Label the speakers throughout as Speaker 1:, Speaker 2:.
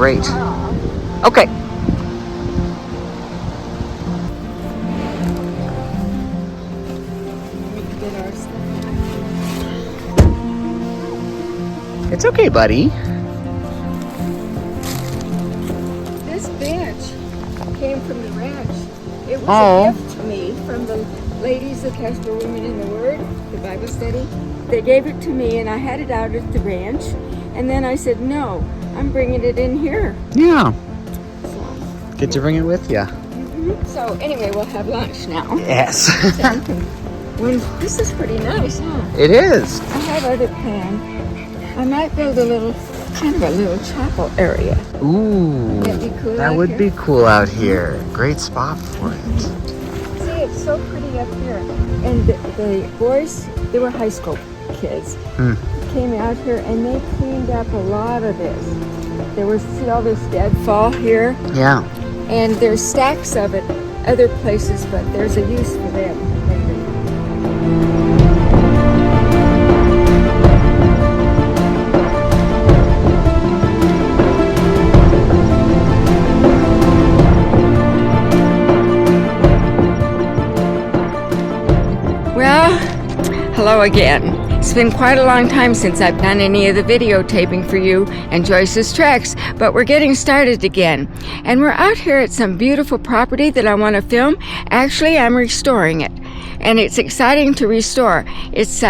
Speaker 1: great. Okay. It's okay, buddy.
Speaker 2: This bench came from the ranch. It was
Speaker 1: Oh.
Speaker 2: a gift to me from the ladies of Casper Women in the Word, the Bible study. They gave it to me and I had it out at the ranch. And then I said, no, I'm bringing it in here.
Speaker 1: Yeah.
Speaker 2: So,
Speaker 1: Get to bring it with you.
Speaker 2: so anyway, we'll have lunch now.
Speaker 1: Yes.
Speaker 2: This is pretty nice, huh?
Speaker 1: It is.
Speaker 2: I have other plans. I might build a little, kind of a little chapel area.
Speaker 1: Ooh.
Speaker 2: That'd be cool
Speaker 1: That
Speaker 2: out
Speaker 1: would
Speaker 2: here.
Speaker 1: be cool out here. Great spot for it.
Speaker 2: See, it's so pretty up here. And the boys, they were high school kids, came out here and they cleaned up a lot of this. There was, see all this deadfall here?
Speaker 1: Yeah.
Speaker 2: And there's stacks of it other places, but there's a use for them. Well, hello again. It's been quite a long time since I've done any of the videotaping for you and Joyce's treks, but we're getting started again. And we're out here at some beautiful property that I want to film. Actually, I'm restoring it, and it's exciting to restore. It's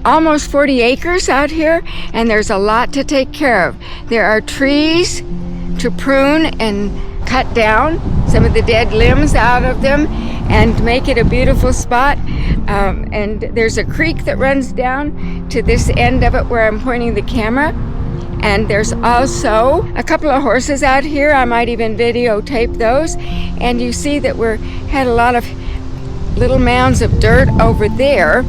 Speaker 2: almost 40 acres out here, and there's a lot to take care of. There are trees to prune and cut down some of the dead limbs out of them and make it a beautiful spot. And there's a creek that runs down to this end of it where I'm pointing the camera. And there's also a couple of horses out here. I might even videotape those. And you see that we had a lot of little mounds of dirt over there.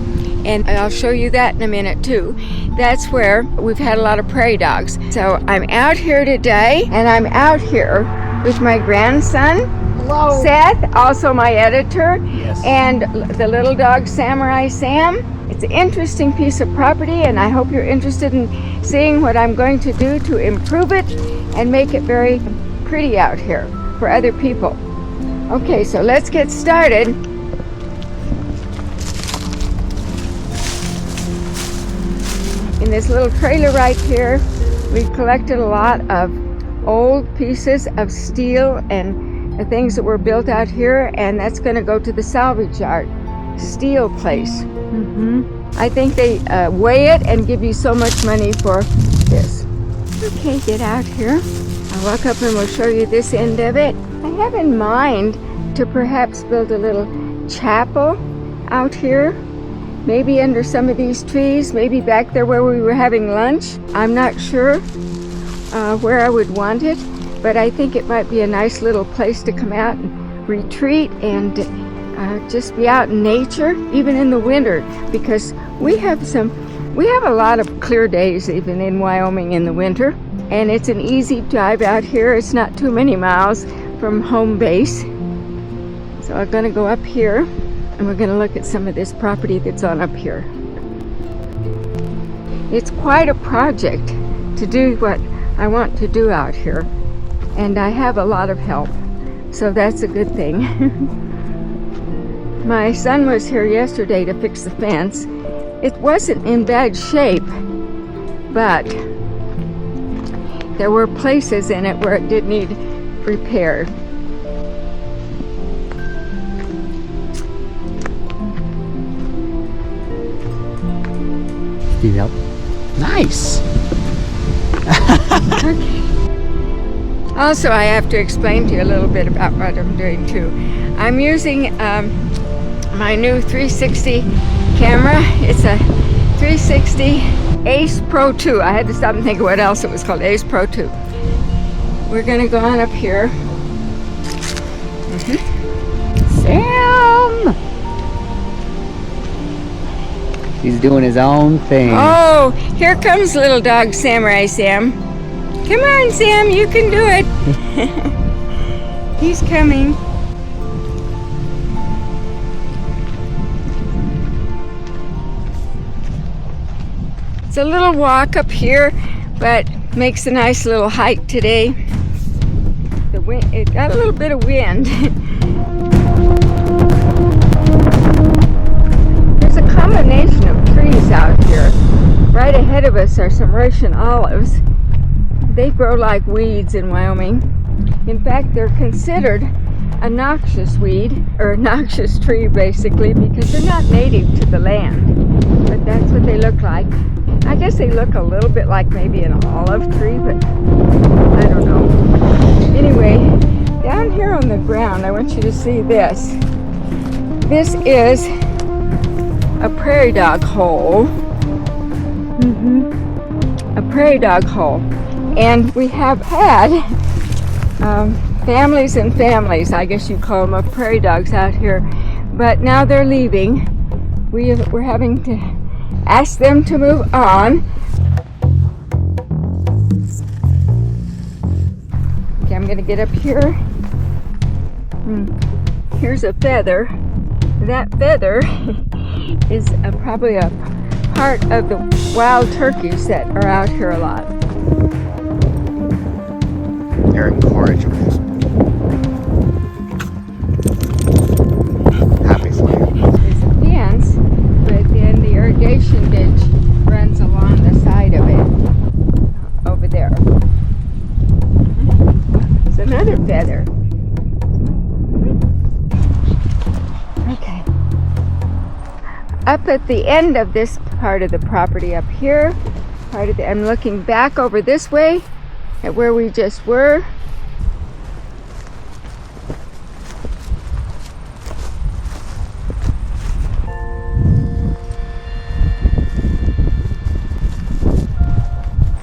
Speaker 2: And I'll show you that in a minute too. That's where we've had a lot of prairie dogs. So I'm out here today, and I'm out here with my grandson,
Speaker 3: Hello.
Speaker 2: Seth, also my editor,
Speaker 1: Yes.
Speaker 2: and the little dog Samurai Sam. It's an interesting piece of property, and I hope you're interested in seeing what I'm going to do to improve it and make it very pretty out here for other people. Okay, so let's get started. In this little trailer right here, we've collected a lot of old pieces of steel and the things that were built out here, and that's going to go to the salvage yard steel place. I think they weigh it and give you so much money for this. Okay, get out here. I'll walk up and we'll show you this end of it. I have in mind to perhaps build a little chapel out here, maybe under some of these trees, maybe back there where we were having lunch. I'm not sure where I would want it, but I think it might be a nice little place to come out and retreat and just be out in nature, even in the winter, because we have a lot of clear days even in Wyoming in the winter, and it's an easy drive out here. It's not too many miles from home base. So I'm going to go up here and we're going to look at some of this property that's on up here. It's quite a project to do what I want to do out here, and I have a lot of help, so that's a good thing. My son was here yesterday to fix the fence. It wasn't in bad shape, but there were places in it where it did need repair.
Speaker 1: Need help? Nice.
Speaker 2: Okay. Also, I have to explain to you a little bit about what I'm doing too. I'm using my new 360 camera. It's a 360 Ace Pro 2. I had to stop and think of what else it was called. Ace Pro 2. We're going to go on up here.
Speaker 1: Sam! He's doing his own thing.
Speaker 2: Oh, here comes little dog Samurai Sam. Come on, Sam, you can do it. He's coming. It's a little walk up here, but Makes a nice little hike today. The wind, it got a little bit of wind. There's a combination of trees out here. Right ahead of us are some Russian olives. They grow like weeds in Wyoming. In fact, they're considered a noxious weed, or a noxious tree basically, because they're not native to the land. But that's what they look like. I guess they look a little bit like maybe an olive tree, but I don't know. Anyway, down here on the ground, I want you to see this. This is a prairie dog hole. A prairie dog hole. And we have had families and families, I guess you call them, of prairie dogs out here. But now they're leaving. We're having to ask them to move on. Okay, I'm going to get up here. Here's a feather. That feather is probably a part of the wild turkeys that are out here a lot.
Speaker 1: They're incorrigible. Happy for you.
Speaker 2: There's a fence, but then the irrigation ditch runs along the side of it. Over there. It's another feather. Okay. Up at the end of this part of the property up here, I'm looking back over this way at where we just were.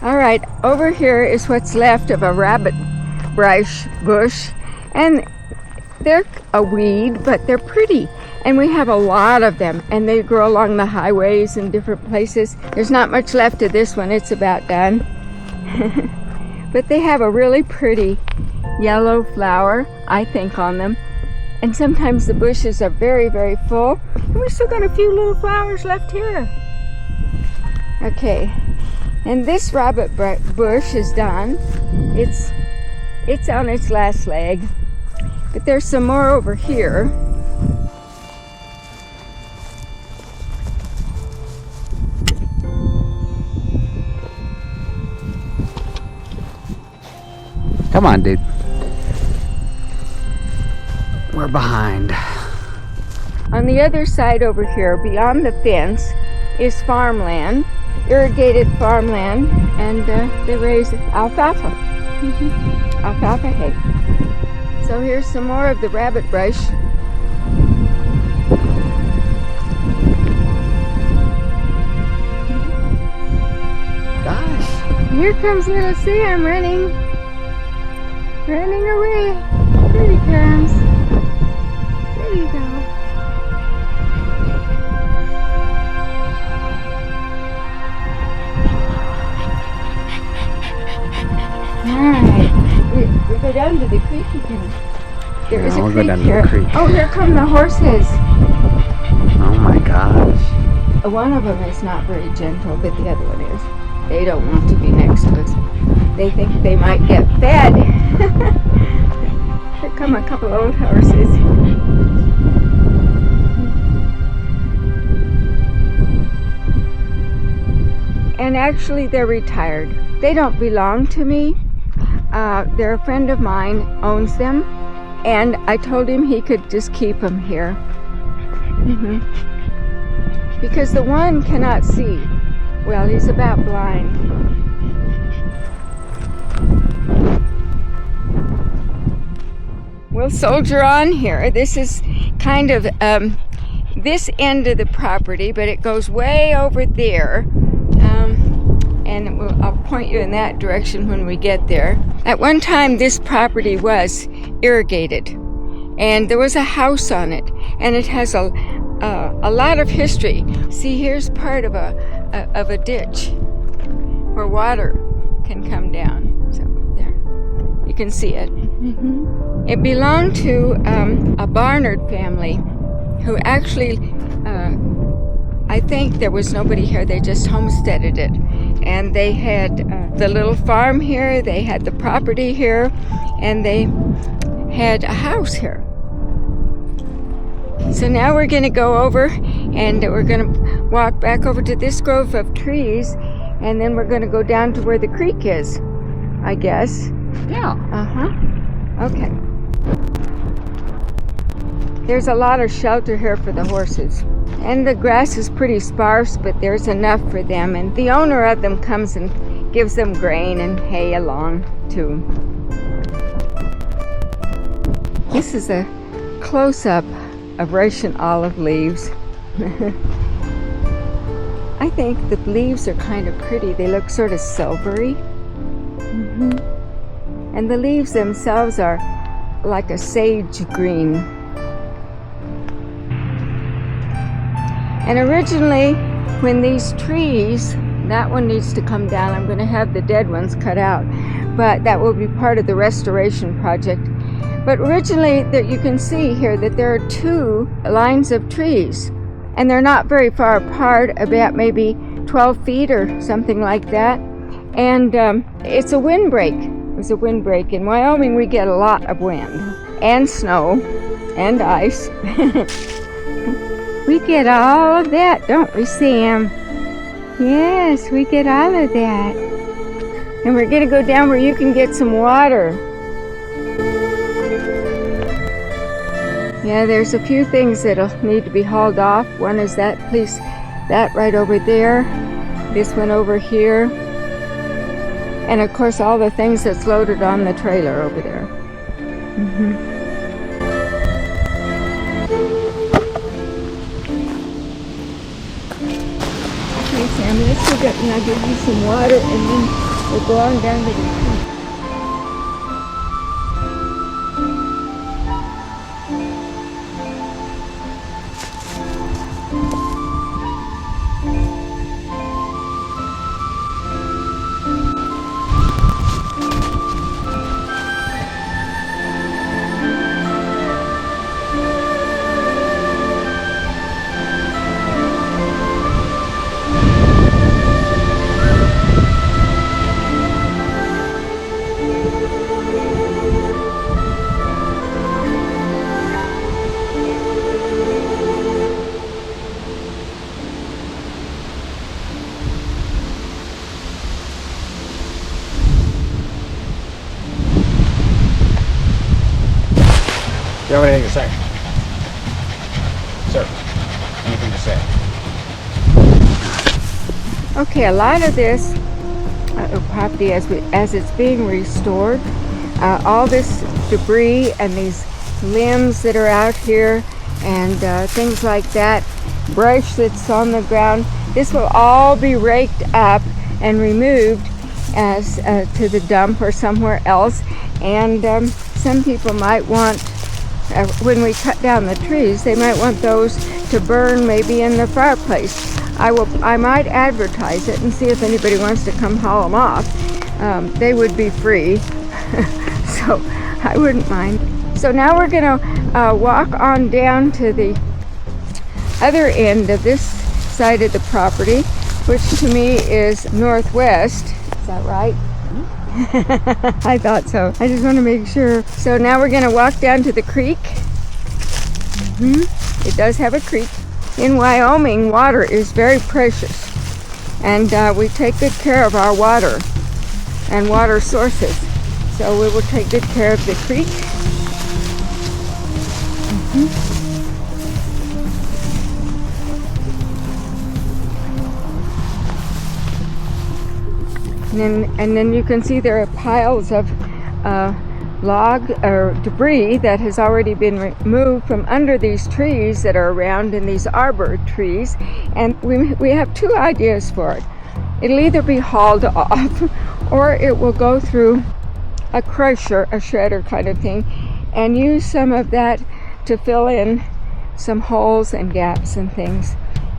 Speaker 2: All right, over here is what's left of a rabbit brush bush, and they're a weed, but they're pretty, and we have a lot of them, and they grow along the highways in different places. There's not much left of this one, it's about done. But they have a really pretty yellow flower, I think, on them. And sometimes the bushes are very, very full. And we still got a few little flowers left here. Okay, and this rabbit bush is done. It's on its last leg. But there's some more over here.
Speaker 1: Come on, dude. We're behind.
Speaker 2: On the other side over here, beyond the fence, is farmland, irrigated farmland, and they raise alfalfa. Alfalfa hay. So here's some more of the rabbit brush.
Speaker 1: Gosh.
Speaker 2: Here comes little Sam running away. There he comes. There you go. Alright, we go down to the creek again. There is a
Speaker 1: we'll
Speaker 2: creek
Speaker 1: go down
Speaker 2: here.
Speaker 1: to the creek.
Speaker 2: Oh, here come the horses.
Speaker 1: Oh my gosh.
Speaker 2: One of them is not very gentle, but the other one is. They don't want to be next to us. They think they might get fed. Here come a couple old horses. And actually they're retired. They don't belong to me. They're a friend of mine, owns them, and I told him he could just keep them here. Because the one cannot see. Well, he's about blind. We'll soldier on here. This is kind of this end of the property, but it goes way over there. And I'll point you in that direction when we get there. At one time, this property was irrigated, and there was a house on it, and it has a lot of history. See, here's part of a ditch where water can come down. So there, you can see it. It belonged to a Barnard family who actually, I think there was nobody here, they just homesteaded it. and they had the little farm here, they had the property here, and they had a house here. So now we're going to go over and we're going to walk back over to this grove of trees, and then we're going to go down to where the creek is, I guess.
Speaker 1: Yeah.
Speaker 2: Okay. There's a lot of shelter here for the horses. And the grass is pretty sparse, but there's enough for them. And the owner of them comes and gives them grain and hay along, too. This is a close-up of Russian olive leaves. I think the leaves are kind of pretty. They look sort of silvery. And the leaves themselves are like a sage green. And originally, when these trees, that one needs to come down. I'm going to have the dead ones cut out, but that will be part of the restoration project. But originally, that you can see here that there are two lines of trees, and they're not very far apart, about maybe 12 feet or something like that. And it's a windbreak. It's a windbreak. In Wyoming, we get a lot of wind and snow and ice. We get all of that, don't we, Sam? Yes, we get all of that. And we're going to go down where you can get some water. Yeah, there's a few things that'll need to be hauled off. One is that piece, that right over there. This one over here. And of course, all the things that's loaded on the trailer over there. Okay, Sam, let's go get, and I'll give you some water, and then we'll go on down to the creek.
Speaker 1: Do you have anything to say? Sir, anything to say?
Speaker 2: Okay, a lot of this property, as it's being restored, all this debris and these limbs that are out here and things like that, brush that's on the ground, this will all be raked up and removed as to the dump or somewhere else. And some people might want, when we cut down the trees, they might want those to burn maybe in the fireplace. I might advertise it and see if anybody wants to come haul them off. They would be free, so I wouldn't mind. So now we're going to walk on down to the other end of this side of the property, which to me is northwest. Is that right? I thought so. I just want to make sure. So now we're going to walk down to the creek. It does have a creek. In Wyoming, water is very precious, and we take good care of our water and water sources. So we will take good care of the creek. And then you can see there are piles of log or debris that has already been removed from under these trees that are around in these arbor trees. And we have two ideas for it. It'll either be hauled off or it will go through a crusher, a shredder kind of thing, and use some of that to fill in some holes and gaps and things.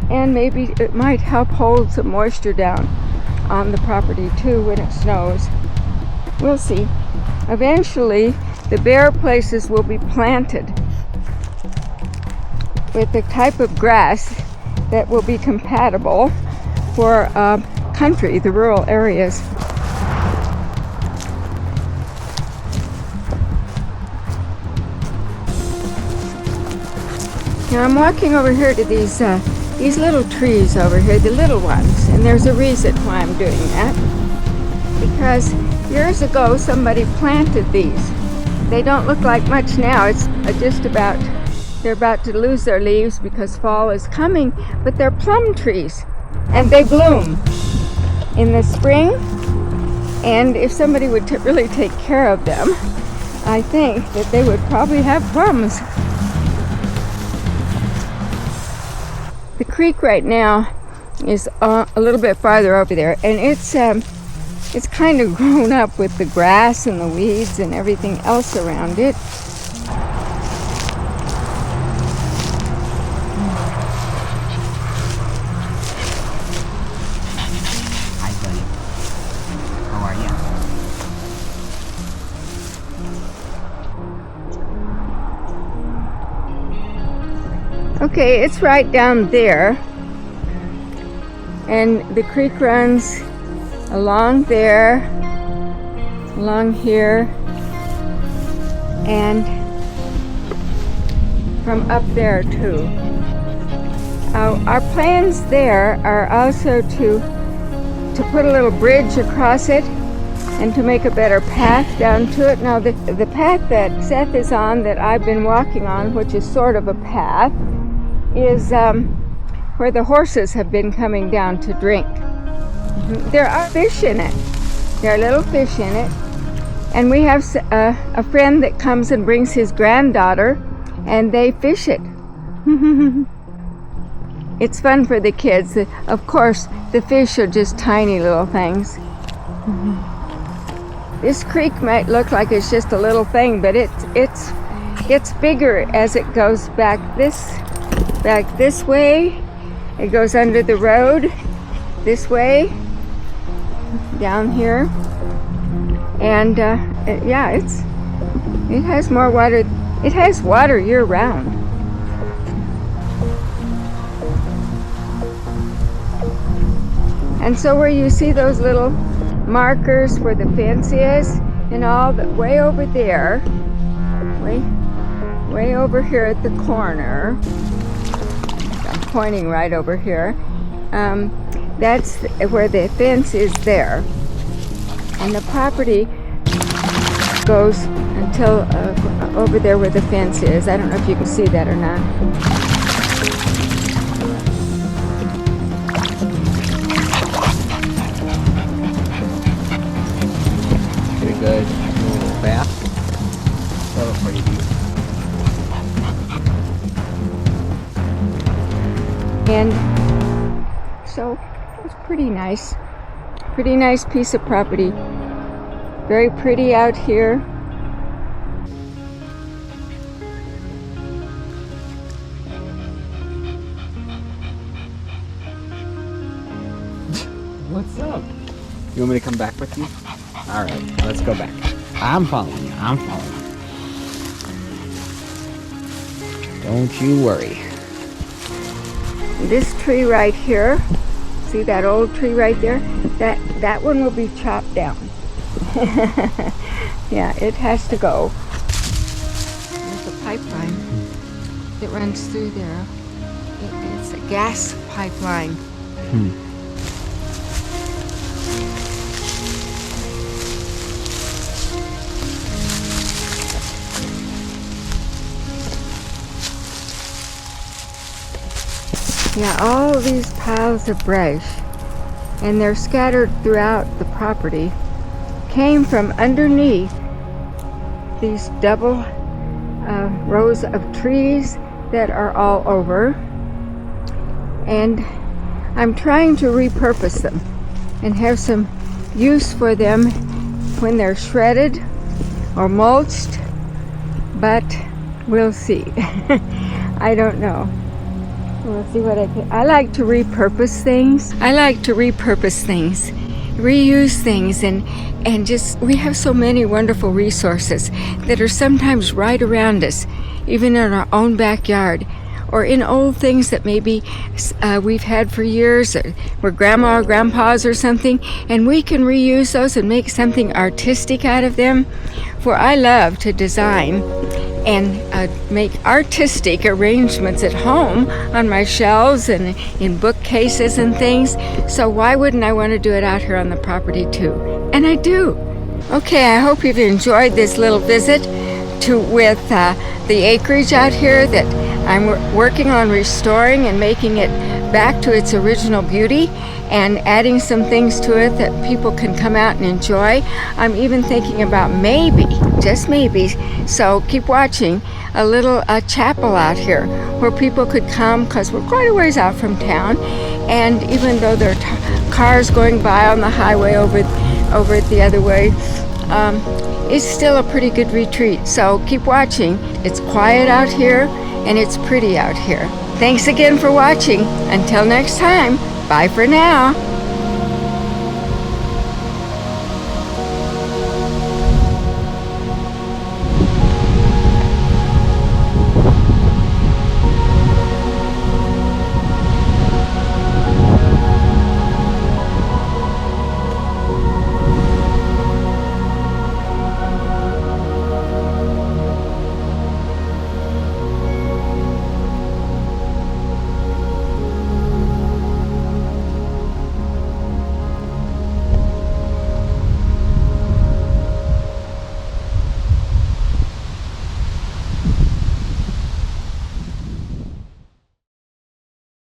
Speaker 2: And maybe it might help hold some moisture down on the property too when it snows. We'll see. Eventually, the bare places will be planted with the type of grass that will be compatible for country, the rural areas. Now I'm walking over here to these little trees over here, the little ones, and there's a reason why I'm doing that. Because years ago somebody planted these. They don't look like much now. It's just about, they're about to lose their leaves because fall is coming, but they're plum trees and they bloom in the spring. And if somebody would really take care of them, I think that they would probably have plums. The creek right now is a little bit farther over there, and it's kind of grown up with the grass and the weeds and everything else around it.
Speaker 3: Hi, buddy. How are you?
Speaker 2: Okay, it's right down there, and the creek runs along there, along here, and from up there too. Our plans there are also to put a little bridge across it and to make a better path down to it. Now the path that Seth is on, that I've been walking on, which is sort of a path, is where the horses have been coming down to drink. There are fish in it. There are little fish in it. And we have a friend that comes and brings his granddaughter, and they fish it. It's fun for the kids. Of course, the fish are just tiny little things. This creek might look like it's just a little thing, but it gets bigger as it goes back this way. It goes under the road this way, down here, and yeah, it has more water. It has water year round. And so where you see those little markers where the fence is and all, that way over there, way over here at the corner, I'm pointing right over here, that's where the fence is there. And the property goes until over there where the fence is. I don't know if you can see that or not.
Speaker 3: Get a good little bath. Oh, pretty deep.
Speaker 2: And so it's pretty nice. Pretty nice piece of property. Very pretty out here.
Speaker 3: What's up? You want me to come back with you? Alright, let's go back. I'm following you. I'm following you. Don't you worry.
Speaker 2: This tree right here, see that old tree right there? That one will be chopped down. Yeah, it has to go. There's a pipeline that runs through there. It's a gas pipeline. Yeah, all these piles of brush, and they're scattered throughout the property, came from underneath these double rows of trees that are all over. And I'm trying to repurpose them and have some use for them when they're shredded or mulched, but we'll see. I don't know. We'll see what I can. I like to repurpose things. Reuse things, and just, we have so many wonderful resources that are sometimes right around us, even in our own backyard, or in old things that maybe we've had for years, were grandma or grandpa's or something, and we can reuse those and make something artistic out of them. For I love to design and make artistic arrangements at home on my shelves and in bookcases and things. So why wouldn't I want to do it out here on the property too? And I do. Okay, I hope you've enjoyed this little visit with the acreage out here that I'm working on restoring and making it back to its original beauty and adding some things to it that people can come out and enjoy. I'm even thinking about maybe, just maybe, so keep watching, a little chapel out here where people could come, because we're quite a ways out from town, and even though there are cars going by on the highway over it the other way, it's still a pretty good retreat. So keep watching. It's quiet out here and it's pretty out here. Thanks again for watching. Until next time, bye for now.